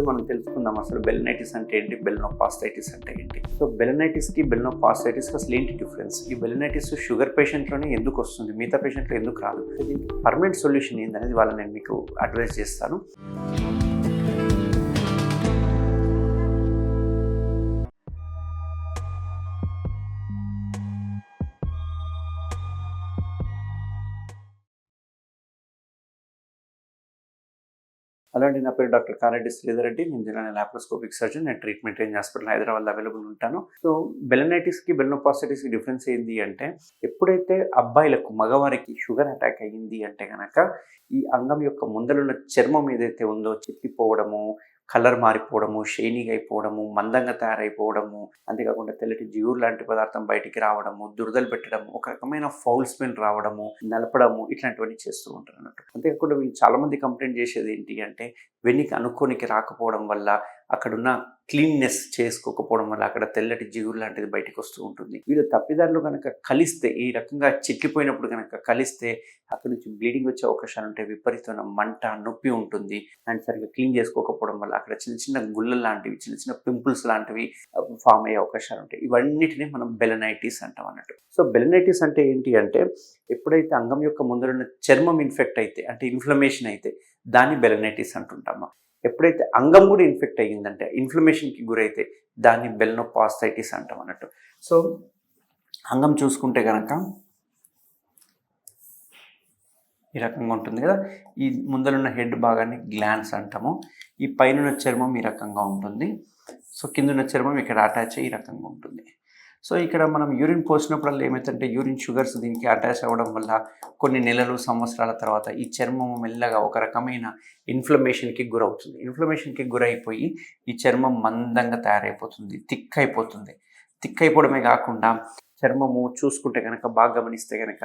ఈరోజు మనం తెలుసుకుందాం అసలు బెలనైటిస్ అంటే ఏంటి, బెలనోపాస్టైటిస్ అంటే ఏంటి. సో బెలనైటిస్కి బెలనోపాస్టైటిస్కి అసలు ఏంటి డిఫరెన్స్, ఈ బెలనైటిస్ షుగర్ పేషెంట్లోనే ఎందుకు వస్తుంది, మిగతా పేషెంట్లో ఎందుకు రాదు, దీనికి పర్మనెంట్ సొల్యూషన్ ఏందనేది వాళ్ళని నేను మీకు అడ్వైస్ చేస్తాను. హలో అండి, నా పేరు డాక్టర్ కారెడ్డి శ్రీధర్ రెడ్డి. నేను జనరల్ లాప్రోస్కోపిక్ సర్జన్. నేను ట్రీట్మెంట్ రేంజ్ హాస్పిటల్ హైదరాబాద్లో అవైలబుల్ ఉంటాను. సో బెలనైటిస్కి బెలనోపాస్టైటిస్కి డిఫరెన్స్ ఏంటి అంటే, ఎప్పుడైతే అబ్బాయిలకు మగవారికి షుగర్ అటాక్ అయ్యింది అంటే కనుక ఈ అంగం యొక్క ముందలున్న చర్మం ఏదైతే ఉందో చిట్లిపోవడము, కలర్ మారిపోవడము, షైనింగ్ అయిపోవడము, మందంగా తయారైపోవడము, అంతేకాకుండా తెల్లటి జిగురు లాంటి పదార్థం బయటికి రావడము, దురదలు పెట్టడము, ఒక రకమైన ఫౌల్ స్మెల్ రావడము, నలపడము, ఇట్లాంటివన్నీ చేస్తూ ఉంటారు అన్నట్టు. అంతేకాకుండా వీళ్ళు చాలామంది కంప్లైంట్ చేసేది ఏంటి అంటే, వెన్నికి అనుకోనికి రాకపోవడం వల్ల, అక్కడున్న క్లీన్నెస్ చేసుకోకపోవడం వల్ల అక్కడ తెల్లటి జిగురు లాంటిది బయటకు వస్తూ ఉంటుంది. వీళ్ళు తప్పిదారులు కనుక కలిస్తే, ఈ రకంగా చిట్లిపోయినప్పుడు కనుక కలిస్తే అక్కడ నుంచి బ్లీడింగ్ వచ్చే అవకాశాలు ఉంటాయి. విపరీతమైన మంట, నొప్పి ఉంటుంది. అండ్ సరిగ్గా క్లీన్ చేసుకోకపోవడం వల్ల అక్కడ చిన్న చిన్న గుళ్ళ లాంటివి, చిన్న చిన్న పింపుల్స్ లాంటివి ఫామ్ అయ్యే అవకాశాలు ఉంటాయి. ఇవన్నిటిని మనం బెలనైటిస్ అంటాం అన్నట్టు. సో బెలనైటిస్ అంటే ఏంటి అంటే, ఎప్పుడైతే అంగం యొక్క ముందరున్న చర్మం ఇన్ఫెక్ట్ అయితే, అంటే ఇన్ఫ్లమేషన్ అయితే దాన్ని బెలనైటిస్ అంటుంటాము. ఎప్పుడైతే అంగం కూడా ఇన్ఫెక్ట్ అయ్యిందంటే, ఇన్ఫ్లమేషన్కి గురైతే దాన్ని బెలనోపాస్టైటిస్ అంటాం అన్నట్టు. సో అంగం చూసుకుంటే కనుక ఈ రకంగా ఉంటుంది కదా. ఈ ముందరున్న హెడ్ భాగాన్ని గ్లాన్స్ అంటాము. ఈ పైన చర్మం ఈ రకంగా ఉంటుంది. సో కిందున్న చర్మం ఇక్కడ అటాచ్ అయ్యి ఈ రకంగా ఉంటుంది. సో ఇక్కడ మనం యూరిన్ పోసినప్పుడల్లా ఏమవుతుందంటే, యూరిన్ షుగర్స్ దీనికి అటాచ్ అవ్వడం వల్ల కొన్ని నెలలు, సంవత్సరాల తర్వాత ఈ చర్మం మెల్లగా ఒక రకమైన ఇన్ఫ్లమేషన్కి గురవుతుంది. ఇన్ఫ్లమేషన్కి గురైపోయి ఈ చర్మం మందంగా తయారైపోతుంది, థిక్ అయిపోతుంది. థిక్ అయిపోవడమే కాకుండా చర్మము చూసుకుంటే కనుక, బాగా గమనిస్తే కనుక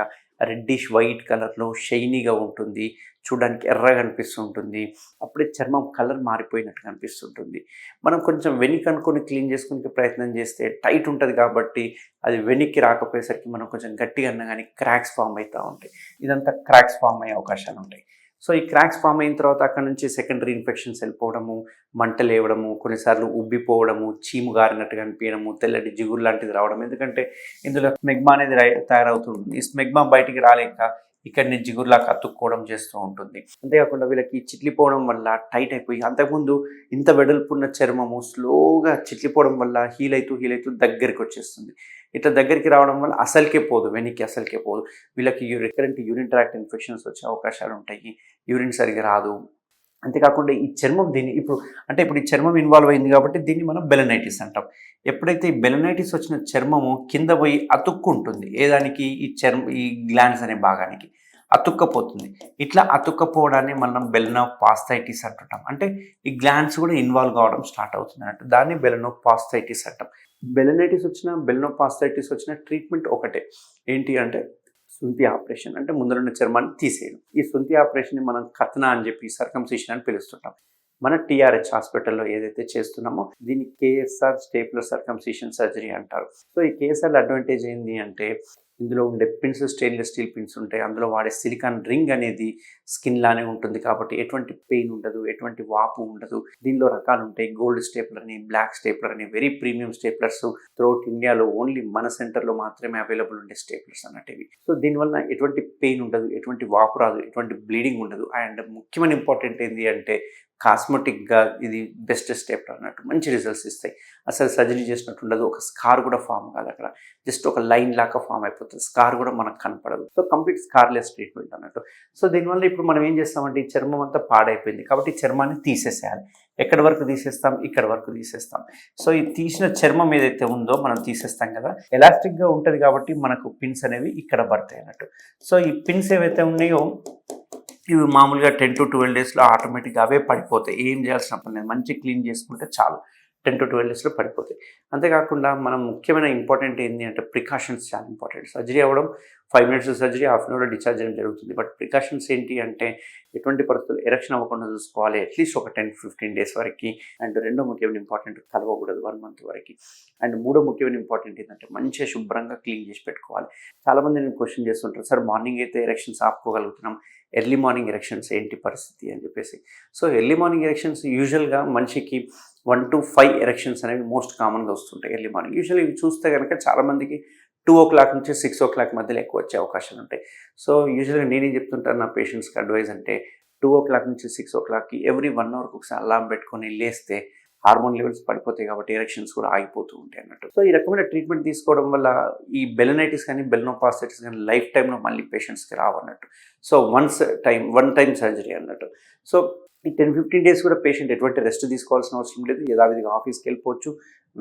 రెడ్డిష్ వైట్ కలర్లో షైనీగా ఉంటుంది, చూడడానికి ఎర్రగా అనిపిస్తుంటుంది. అప్పుడే చర్మం కలర్ మారిపోయినట్టు కనిపిస్తుంటుంది. మనం కొంచెం వెనక్కి అనుకొని క్లీన్ చేసుకునే ప్రయత్నం చేస్తే టైట్ ఉంటుంది కాబట్టి అది వెనక్కి రాకపోయేసరికి మనం కొంచెం గట్టిగా అన్నా కానీ క్రాక్స్ ఫామ్ అవుతూ ఉంటాయి. ఇదంతా క్రాక్స్ ఫామ్ అయ్యే అవకాశాలు ఉంటాయి. సో ఈ క్రాక్స్ ఫామ్ అయిన తర్వాత అక్కడ నుంచి సెకండరీ ఇన్ఫెక్షన్స్ వెళ్ళిపోవడము, మంటలు లేవడము, కొన్నిసార్లు ఉబ్బిపోవడము, చీము గారినట్టుగా అనిపించడము, తెల్లటి జిగురు లాంటిది రావడం. ఎందుకంటే ఇందులో స్మెగ్మా అనేది తయారవుతుంది. ఈ స్మెగ్మా బయటికి రాలేక ఇక్కడిని జిగురులాగా అతుక్కోవడం చేస్తూ ఉంటుంది. అంతేకాకుండా వీళ్ళకి చిట్లిపోవడం వల్ల టైట్ అయిపోయి, అంతకుముందు ఇంత వెడల్పున్న చర్మము స్లోగా చిట్లిపోవడం వల్ల హీల్ అవుతూ దగ్గరికి వచ్చేస్తుంది. ఇట్లా దగ్గరికి రావడం వల్ల అసలుకే పోదు, వెనక్కి అసలుకే పోదు. వీళ్ళకి రికరెంట్ యూరిన్ ట్రాక్ట్ ఇన్ఫెక్షన్స్ వచ్చే అవకాశాలు ఉంటాయి. యూరిన్ సరిగ్గా రాదు. అంతేకాకుండా ఈ చర్మం ఇప్పుడు ఈ చర్మం ఇన్వాల్వ్ అయింది కాబట్టి దీన్ని మనం బెలనైటిస్ అంటాం. ఎప్పుడైతే ఈ బెలనైటిస్ వచ్చిన చర్మము కింద పోయి అతుక్కుంటుంది, ఏదానికి ఈ గ్లాండ్స్ అనే భాగానికి అతుక్కపోతుంది. ఇట్లా అతుక్కపోవడాన్ని మనం బెలనోపాస్టైటిస్ అంటుంటాం. అంటే ఈ గ్లాండ్స్ కూడా ఇన్వాల్వ్ కావడం స్టార్ట్ అవుతుంది అన్నట్టు. దాన్ని బెలనోపాస్టైటిస్ అంటాం. బెలనోపాస్టైటిస్ వచ్చిన ట్రీట్మెంట్ ఒకటే, ఏంటి అంటే సుంతి ఆపరేషన్, అంటే ముందరున్న చర్మాన్ని తీసేయడం. ఈ సుంతి ఆపరేషన్ని మనం కథన అని చెప్పి సర్కంసిషన్ అని పిలుస్తుంటాం. మన టీఆర్హెచ్ హాస్పిటల్లో ఏదైతే చేస్తున్నామో దీన్ని కేఎస్ఆర్ స్టేప్లర్ సర్కంసిషన్ సర్జరీ అంటారు. సో ఈ కేఎస్ఆర్ అడ్వాంటేజ్ ఏంటి అంటే, ఇందులో ఉండే పిన్స్ స్టెయిన్లెస్ స్టీల్ పిన్స్ ఉంటాయి. అందులో వాడే సిలికాన్ రింగ్ అనేది స్కిన్ లానే ఉంటుంది కాబట్టి ఎటువంటి పెయిన్ ఉండదు, ఎటువంటి వాపు ఉండదు. దీనిలో రకాలు ఉంటాయి, గోల్డ్ స్టేప్లర్ అని, బ్లాక్ స్టేప్లర్ అని, వెరీ ప్రీమియం స్టేప్లర్స్ త్రూఅవుట్ ఇండియాలో ఓన్లీ మన సెంటర్లో మాత్రమే అవైలబుల్ ఉండే స్టేప్లర్స్ అన్నట్టు. సో దీనివల్ల ఎటువంటి పెయిన్ ఉండదు, ఎటువంటి వాపు రాదు, ఎటువంటి బ్లీడింగ్ ఉండదు. అండ్ ముఖ్యమైన ఇంపార్టెంట్ ఏంటి అంటే, కాస్మెటిక్గా ఇది బెస్ట్ స్టేప్లర్ అన్నట్టు, మంచి రిజల్ట్స్ ఇస్తాయి. అసలు సర్జరీ చేసినట్టు ఉండదు, ఒక స్కార్ కూడా ఫామ్ కాదు, అక్కడ జస్ట్ ఒక లైన్ లాగా ఫామ్ అయిపోతుంది, స్కార్ కూడా మనకు కనపడదు. సో కంప్లీట్ స్కార్లెస్ ట్రీట్మెంట్ అన్నట్టు. సో దీనివల్ల ఇప్పుడు మనం ఏం చేస్తామంటే, ఈ చర్మం అంతా పాడైపోయింది కాబట్టి ఈ చర్మాన్ని తీసేసేయాలి. ఎక్కడి వరకు తీసేస్తాం? ఇక్కడ వరకు తీసేస్తాం. సో ఈ తీసిన చర్మం ఏదైతే ఉందో మనం తీసేస్తాం కదా, ఎలాస్టిక్గా ఉంటుంది కాబట్టి మనకు పిన్స్ అనేవి ఇక్కడ పడతాయి అన్నట్టు. సో ఈ పిన్స్ ఏవైతే ఉన్నాయో ఇవి మామూలుగా 10 to 12 డేస్లో ఆటోమేటిక్గా అవే పడిపోతాయి. ఏం చేయాల్సిన పని లేదు, మంచి క్లీన్ చేసుకుంటే చాలు. 10 to 12 డేస్లో పడిపోతాయి. అంతేకాకుండా మనం ముఖ్యమైన ఇంపార్టెంట్ ఏంటి అంటే ప్రికాషన్స్ చాలా ఇంపార్టెంట్. సర్జరీ అవ్వడం 5 మినిట్స్ సర్జరీ, హాఫ్ అన్ అవర్లో డిశ్చార్జ్ అవ్వడం జరుగుతుంది. బట్ ప్రికాషన్స్ ఏంటి అంటే ఎటువంటి పరిస్థితుల్లో ఎరెక్షన్ అవ్వకుండా చూసుకోవాలి అట్లీస్ట్ ఒక 10-15 డేస్ వరకు. అండ్ రెండో ముఖ్యమైన ఇంపార్టెంట్ కలవకూడదు 1 మంత్ వరకు. అండ్ మూడో ముఖ్యమైన ఇంపార్టెంట్ ఏంటంటే మంచిగా శుభ్రంగా క్లీన్ చేసి పెట్టుకోవాలి. చాలామంది నేను క్వశ్చన్ చేస్తుంటారు, సార్ మార్నింగ్ అయితే ఎరెక్షన్స్ ఆపుకోగలుగుతున్నాం, ఎర్లీ మార్నింగ్ ఎరెక్షన్స్ ఏంటి పరిస్థితి అని చెప్పేసి. సో ఎర్లీ మార్నింగ్ ఎరెక్షన్స్ యూజువల్గా మనిషికి 1 to 5 ఎరెక్షన్స్ అనేవి మోస్ట్ కామన్గా వస్తుంటాయి ఎర్లీ మార్నింగ్. యూజువల్లీ ఇవి చూస్తే కనుక చాలామందికి 2:00 నుంచి 6:00 మధ్యలో ఎక్కువ వచ్చే అవకాశాలు ఉంటాయి. సో యూజువల్గా నేనేం చెప్తుంటాను నా పేషెంట్స్కి అడ్వైజ్ అంటే 2:00 నుంచి 6:00కి ఎవ్రీ 1 అవర్కి ఒకసారి అలారం పెట్టుకొని లేస్తే హార్మోన్ లెవెల్స్ పడిపోతాయి కాబట్టి ఎరెక్షన్స్ కూడా ఆగిపోతూ ఉంటాయి అన్నట్టు. సో ఈ రకమైన ట్రీట్మెంట్ తీసుకోవడం వల్ల ఈ బెలనైటిస్ కానీ బెలనోపాస్టైటిస్ కానీ లైఫ్ టైంలో మళ్ళీ పేషెంట్స్కి రావన్నట్టు. సో వన్ టైం సర్జరీ అన్నట్టు. సో ఈ 10-15 డేస్ కూడా పేషెంట్ ఎటువంటి రెస్ట్ తీసుకోవాల్సిన అవసరం లేదు. యథావిధిగా ఆఫీస్కి వెళ్ళిపోవచ్చు,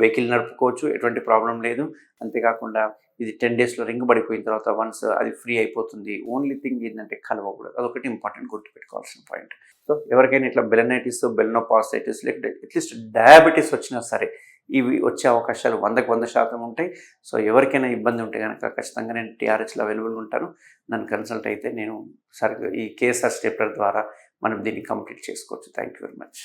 వెహికల్ నడుపుకోవచ్చు, ఎటువంటి ప్రాబ్లం లేదు. అంతేకాకుండా ఇది 10 డేస్లో రింగ్ పడిపోయిన తర్వాత వన్స్ అది ఫ్రీ అయిపోతుంది. ఓన్లీ థింగ్ ఏంటంటే కలవకూడదు. అదొకటి ఇంపార్టెంట్ గుర్తుపెట్టుకోవాల్సిన పాయింట్. సో ఎవరికైనా ఇట్లా బెలనైటిస్, బెలనోపాస్టైటిస్ లేకపోతే అట్లీస్ట్ డయాబెటీస్ వచ్చినా సరే ఇవి వచ్చే అవకాశాలు 100% ఉంటాయి. సో ఎవరికైనా ఇబ్బంది ఉంటే కనుక ఖచ్చితంగా నేను టీఆర్హెచ్లో అవైలబుల్గా ఉంటాను. నన్ను కన్సల్ట్ అయితే నేను ఈ కేఎస్ఆర్ స్టేప్లర్ ద్వారా మనం దీన్ని కంప్లీట్ చేసుకోవచ్చు. Thank you very much.